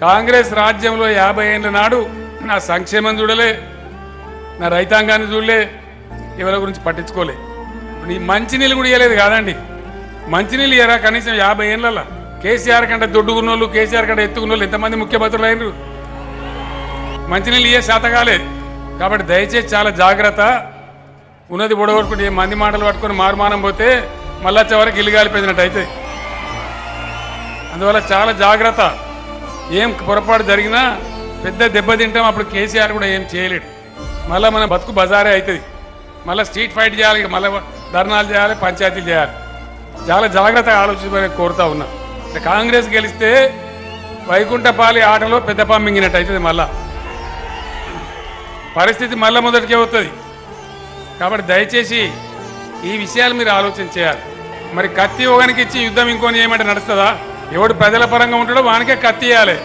కాంగ్రెస్ రాజ్యంలో 50 ఏళ్ల నాడు నా సంక్షేమం చూడలే, నా రైతాంగాన్ని చూడలే, ఎవరి గురించి పట్టించుకోలే. నీ మంచినీళ్ళు కూడా ఇవ్వలేదు కాదండి. మంచినీళ్ళు ఇయ్యరా కనీసం 50 ఏళ్ళ? కేసీఆర్ కంటే దొడ్డుకున్నోళ్ళు, కేసీఆర్ కంటే ఎత్తుకున్నోళ్ళు ఎంతమంది ముఖ్యమంత్రులు అయినరు? మంచినీళ్ళు ఇయ్యే శాతకాలే. కాబట్టి దయచేసి చాలా జాగ్రత్త. ఉన్నది పొడగొట్టుకుంటే మంది మాటలు పట్టుకొని మారుమానం పోతే మళ్ళా చివరికి ఇల్లు కాలిపోయినట్టు అయితే. అందువల్ల చాలా జాగ్రత్త. ఏం పొరపాటు జరిగినా పెద్ద దెబ్బ తింటాం. అప్పుడు కేసీఆర్ కూడా ఏం చేయలేడు. మళ్ళీ మన బతుకు బజారే అవుతుంది. మళ్ళీ స్ట్రీట్ ఫైట్ చేయాలి, మళ్ళీ ధర్నాలు చేయాలి, పంచాయతీలు చేయాలి. చాలా జాగ్రత్తగా ఆలోచించమని కోరుతా ఉన్నా. కాంగ్రెస్ గెలిస్తే వైకుంఠపాలి ఆటలో పెద్ద పంపింగినట్టు అవుతుంది. మళ్ళా పరిస్థితి మళ్ళీ మొదటికే అవుతుంది. కాబట్టి దయచేసి ఈ విషయాలు మీరు ఆలోచన చేయాలి. మరి కత్తి ఒకనికి ఇచ్చి యుద్ధం ఇంకోని ఏమంటే నడుస్తుందా? ఎవడు ప్రజల పరంగా ఉంటాడో వానికే కత్తి ఇవ్వాలి.